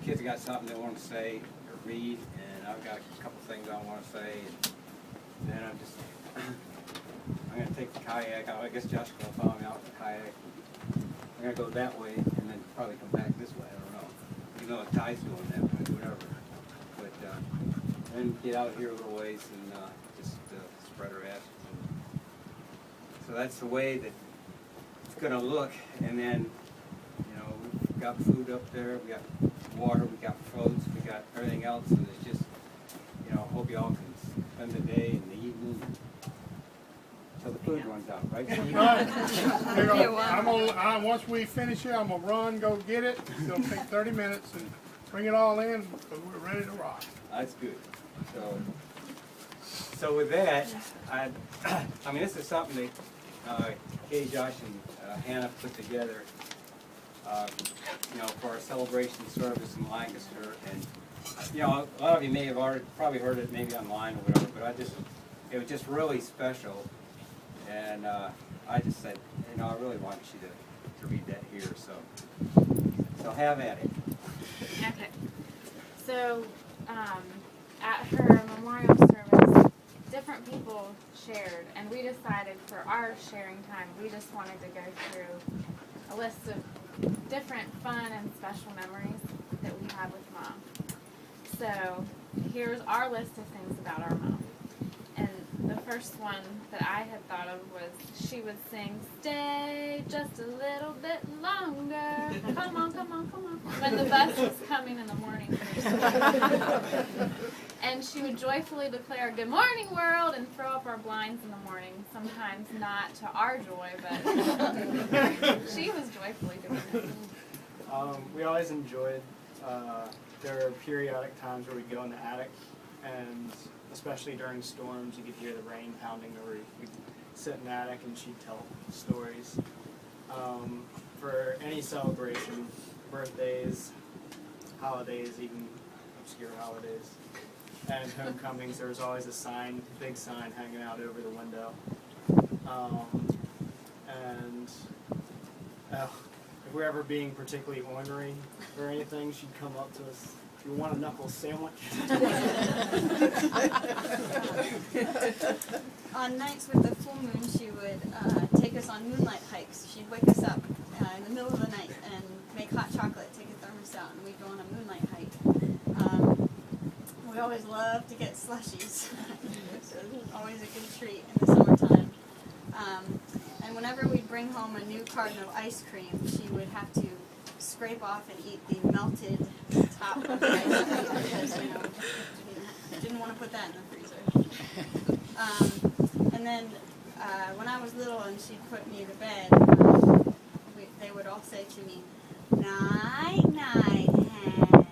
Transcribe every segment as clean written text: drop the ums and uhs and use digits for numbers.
kids got something they want to say or read, and I've got a couple things I want to say, and then I'm going to take the kayak out. I guess Josh will follow me out with the kayak. I'm going to go that way and then probably come back this way. I don't know. Even though the tide's going that way, whatever. But then get out here a little ways and just spread our ashes. So that's the way that it's going to look. And then, you know, we've got food up there. We got water. We got floats. We got everything else. And it's just, you know, hope you all can spend the day and the evening until the food runs out, right? Right. Once we finish here, I'm going to run, go get it. It's going to take 30 minutes and bring it all in because we're ready to rock. That's good. So with that, I mean, this is something that Kay, Josh, and Hannah put together, you know, for our celebration service in Lancaster. And, you know, a lot of you may have already probably heard it maybe online or whatever, but it was just really special. And I just said, you know, I really want you to read that here. So have at it. Okay. So at her memorial service, different people shared, and we decided for our sharing time, we just wanted to go through a list of different fun and special memories that we had with Mom. So here's our list of things about our mom. And the first one that I had thought of was she would sing, "Stay just a little bit longer, come on, come on, come on," when the bus was coming in the morning. And she would joyfully declare, "Good morning, world," and throw up our blinds in the morning, sometimes not to our joy, but she was joyfully doing it. We always enjoyed, there were periodic times where we'd go in the attic, and especially during storms, you could hear the rain pounding the roof. We'd sit in the attic and she'd tell stories. For any celebration, birthdays, holidays, even obscure holidays, and homecomings, there was always a sign, big sign hanging out over the window. And if we're ever being particularly ornery or anything, she'd come up to us, "You want a knuckle sandwich?" On nights with the full moon, she would take us on moonlight hikes. She'd wake us up in the middle of the night and make hot chocolate, take a thermos out, and we'd go on a moonlight hike. We always loved to get slushies. So it was always a good treat in the summertime. And whenever we'd bring home a new carton of ice cream, she would have to scrape off and eat the melted top of the ice cream because, you know, didn't want to put that in the freezer. And then when I was little and she'd put me to bed, they would all say to me, "Night, night, Hannah."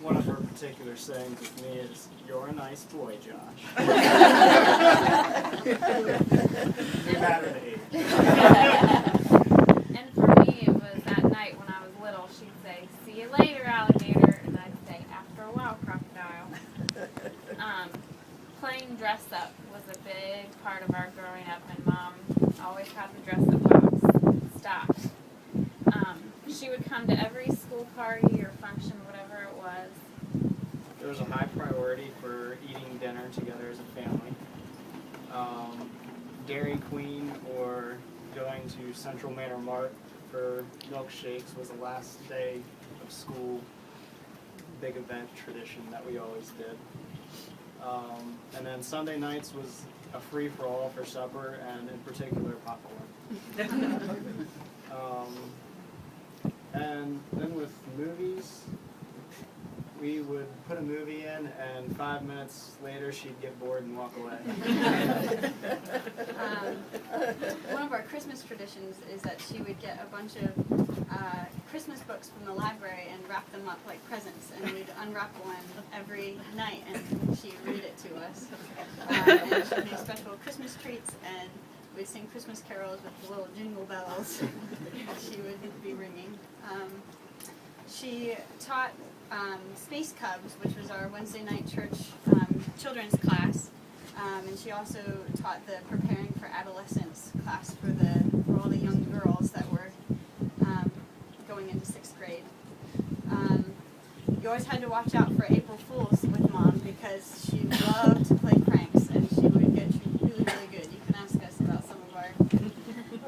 One of her particular sayings with me is, "You're a nice boy, Josh." No matter the age. And for me, it was that night when I was little, she'd say, "See you later, alligator," and I'd say, "After a while, crocodile." Playing dress up was a big part of our growing up, and Mom always had the dress up box stocked. She would come to every school party or function, whatever it was. There was a high priority for eating dinner together as a family. Dairy Queen or going to Central Manor Mart for milkshakes was the last day of school big event tradition that we always did. And then Sunday nights was a free-for-all for supper, and in particular popcorn. And then with movies, we would put a movie in, and 5 minutes later she'd get bored and walk away. One of our Christmas traditions is that she would get a bunch of Christmas books from the library and wrap them up like presents, and we'd unwrap one every night, and she'd read it to us. And she'd make special Christmas treats, and we'd sing Christmas carols with the little jingle bells that she would be ringing. She taught Space Cubs, which was our Wednesday night church children's class, and she also taught the Preparing for Adolescence class for all the young girls that were going into 6th grade. You always had to watch out for April Fools with Mom because she loved to play pranks and she would get you really, really good. You can ask us about some of our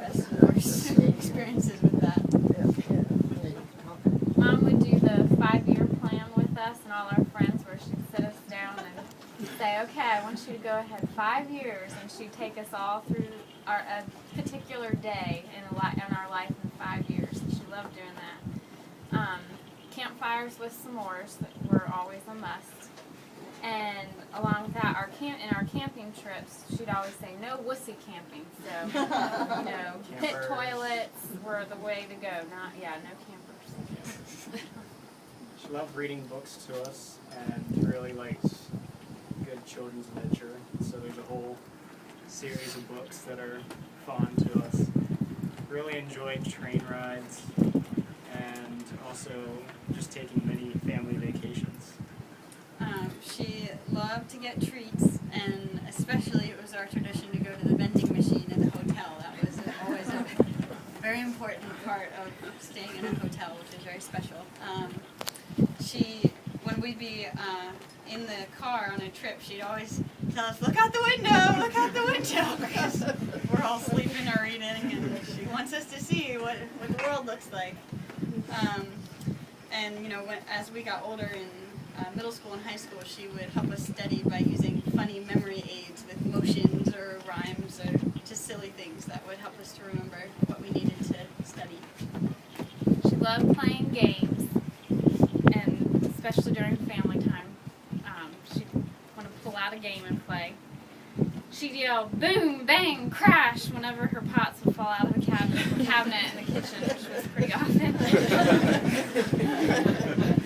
best and worst experiences with that. Mom would do the 5-year plan with us and all our friends where she'd sit us down and say, okay, I want you to go ahead 5 years, and she'd take us all through a particular day in our life in 5 years. And she loved doing that. Campfires with s'mores that were always a must. And along with that, in our camping trips, she'd always say, no wussy camping. So, pit Campers. toilets were the way to go. No campers. She loved reading books to us and really liked good children's literature. So there's a whole series of books that are fun to us. Really enjoyed train rides and also just taking many family vacations. She loved to get treats, and especially it was our tradition to go to the vending machine in the hotel. That was always a very important part of staying in a hotel, which is very special. When we'd be in the car on a trip, she'd always tell us, look out the window, because we're all sleeping or reading, and she wants us to see what the world looks like. As we got older in middle school and high school, she would help us study by using funny memory aids with motions or rhymes or just silly things that would help us to remember what we needed to study. She loved playing games, and especially during family time, she'd want to pull out a game and play. She'd yell, boom, bang, crash, whenever her pots would fall out of the cabinet in the kitchen, which was pretty often.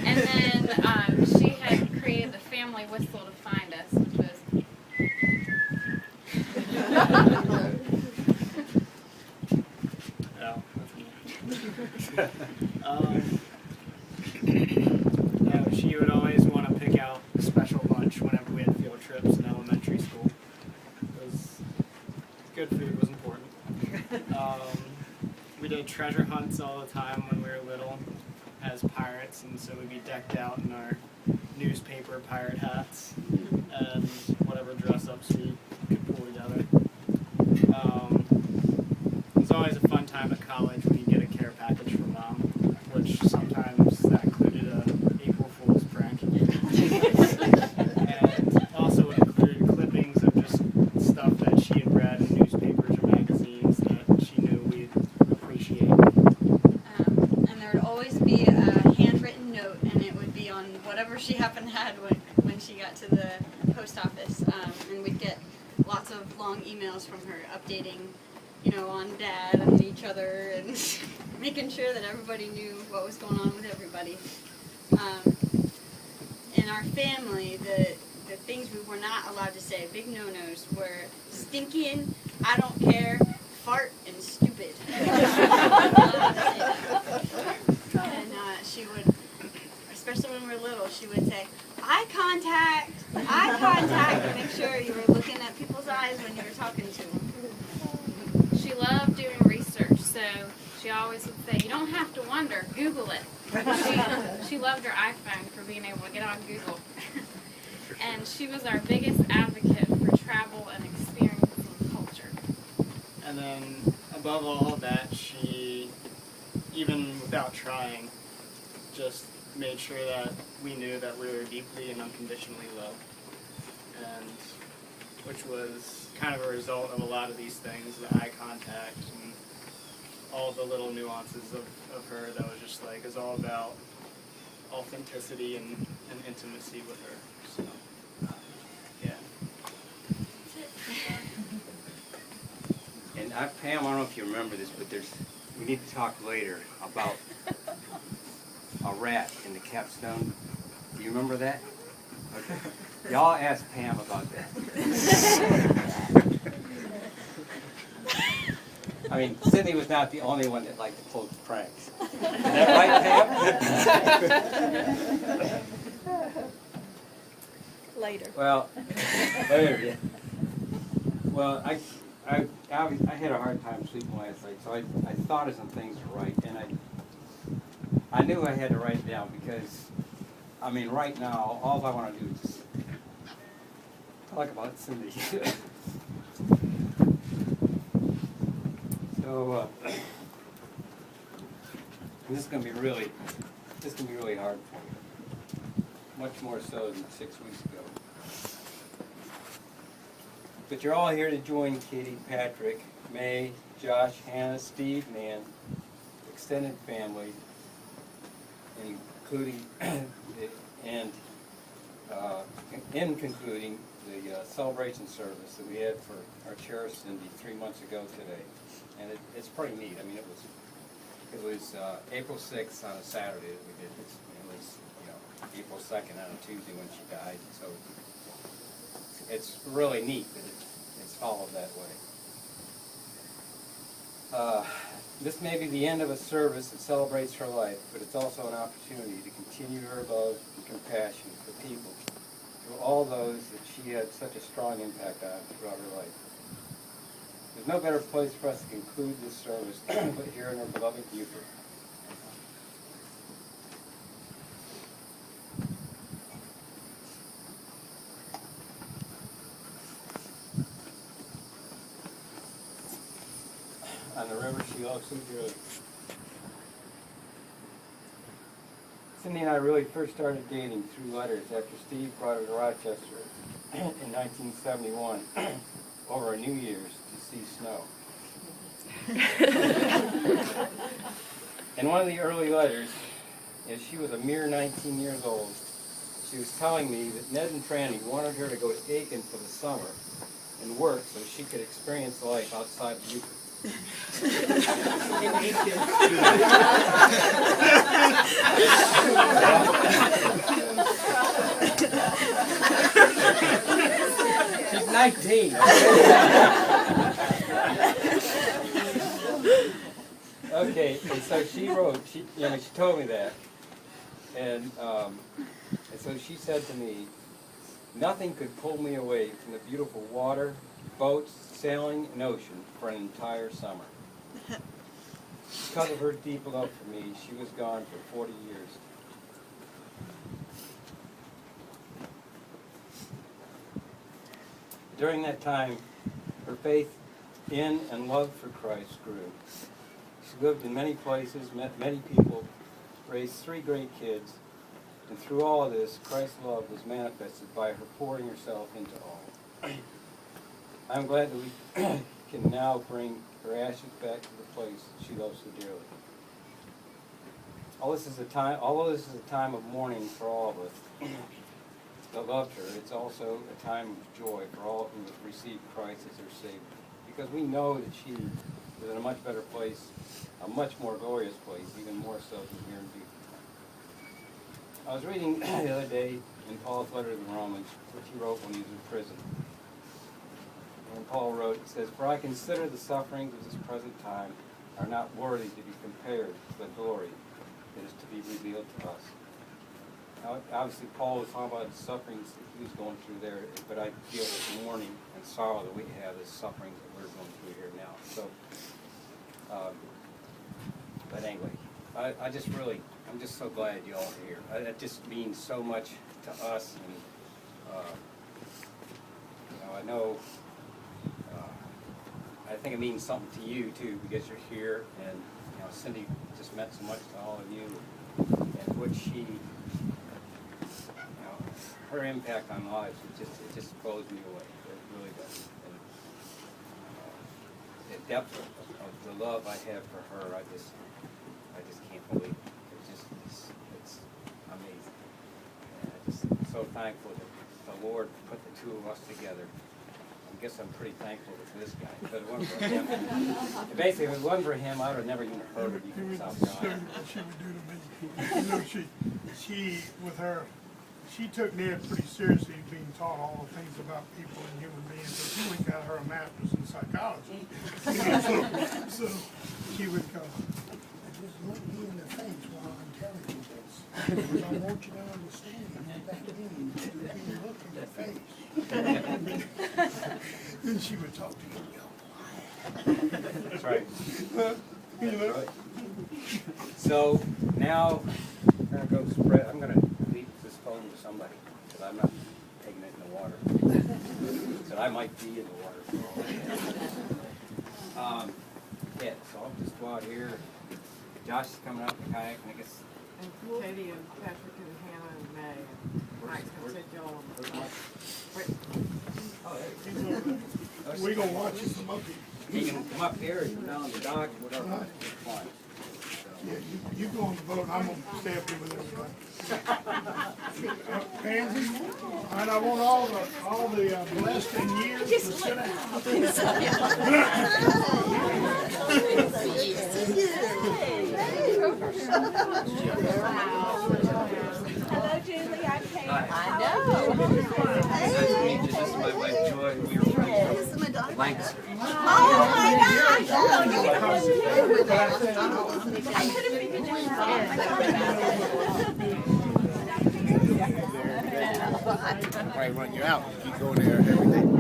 And then she had created the family whistle to find us, which was... She would always want to pick out a special lunch whenever we had field trips in elementary school. Good food was important. We did treasure hunts all the time when we were little as pirates, and so we'd be decked out in our newspaper pirate hats and whatever dress-ups we could pull together. It was always a fun time at college when you get a care package from Mom, which sometimes that included a April Fool's prank. And also it included clippings of just stuff that she had read in newspapers or magazines that she knew we'd appreciate. And there would always be a handwritten note, and it would be on whatever she happened to have when she got to the post office. And we'd get lots of long emails from her updating, on Dad and each other and making sure that everybody knew what was going on with everybody. In our family, the things we were not allowed to say, big no-nos, were stinking, I don't care, fart, and stupid. And she would, especially when we were little, she would say, eye contact, to make sure you were looking at people's eyes when you were talking to them. She loved doing research, so she always would say, you don't have to wonder, Google it. She loved her iPhone for being able to get on Google. And she was our biggest advocate for travel and experiencing culture. And then, above all of that, she, even without trying, just made sure that we knew that we were deeply and unconditionally loved. And which was kind of a result of a lot of these things, the eye contact and all the little nuances of her that was just like, is all about authenticity and intimacy with her. So, yeah. And Pam, I don't know if you remember this, but we need to talk later about a rat in the capstone. Do you remember that? Okay. Y'all ask Pam about that. I mean, Sydney was not the only one that liked to pull pranks. Is that right, Pam? Later. Well, later, yeah. Well, I had a hard time sleeping last night, so I thought of some things to write, and I knew I had to write it down because, I mean, right now, all I want to do is just talk about Cindy. So, this is going to be really hard for you. Much more so than 6 weeks ago. But you're all here to join Katie, Patrick, May, Josh, Hannah, Steve, Nan, extended family, including in concluding the celebration service that we had for our cherished Cindy 3 months ago today, and it's pretty neat. I mean, it was April 6th on a Saturday that we did this. It was April 2nd on a Tuesday when she died. So it's really neat that it's followed that way. This may be the end of a service that celebrates her life, but it's also an opportunity to continue her love and compassion for people, through all those that she had such a strong impact on throughout her life. There's no better place for us to conclude this service but here in our beloved Beaufort. On the river she loves so dearly. Cindy and I really first started dating through letters after Steve brought her to Rochester in 1971 over New Year's to see snow. In one of the early letters, as she was a mere 19 years old, she was telling me that Ned and Franny wanted her to go to Aiken for the summer and work so she could experience life outside of Beaufort. She's 19. Okay, and so she wrote. She told me that, and so she said to me, "Nothing could pull me away from the beautiful water, boats, sailing, and ocean for an entire summer." Because of her deep love for me, she was gone for 40 years. During that time, her faith in and love for Christ grew. She lived in many places, met many people, raised 3 great kids, and through all of this, Christ's love was manifested by her pouring herself into all. I'm glad that we can now bring her ashes back to the place she loves so dearly. Although this is a time of mourning for all of us that loved her, it's also a time of joy for all who have received Christ as their Savior, because we know that she is in a much better place, a much more glorious place, even more so than here in Beaufort. I was reading the other day in Paul's letter to the Romans, which he wrote when he was in prison. And Paul wrote, it says, "For I consider the sufferings of this present time are not worthy to be compared to the glory that is to be revealed to us." Now, obviously, Paul was talking about the sufferings that he was going through there, but I feel the mourning and sorrow that we have is sufferings that we're going through here now. So, but anyway, I'm just so glad you all are here. That just means so much to us, and I know. I think it means something to you too, because you're here, and Cindy just meant so much to all of you, and what she, her impact on lives, it just blows me away. It really does. And the depth of the love I have for her, I just can't believe it. It's amazing. And I'm just so thankful that the Lord put the two of us together. I guess I'm pretty thankful for this guy. If it wasn't for him, basically, if it wasn't for him, I would have never even heard of you in South Carolina. She would do to me. She with her, she took Ned pretty seriously, being taught all the things about people and human beings. So she went and got her a master's in psychology. so she would go, "I just look you in the face while I'm telling you this. Because I want you to understand what that means. You can look in the face." Then she would talk to you and go, "Quiet." That's right. You know? So, now I'm gonna go spread. I'm gonna leave this phone to somebody because I'm not taking it in the water. So I might be in the water. Yeah, so I'll just go out here. Josh is coming out in the kayak, and I guess. And Katie and Patrick and Hannah and May and Mike's gonna take y'all on the boat. We gonna watch you from up here. You can come up here, you can down on the dock, whatever. It's fine. Yeah, you go on the boat, and I'm gonna stay up here with everybody. Pansy, and I want all the blessed and years to sit down. Hello, Julie. I'm Kate. Hi. I know. Nice to meet you. This is my wife Joy. We are from Lancaster. Oh my gosh! Oh, you can I could have figured you Probably run you out. You keep going there every day.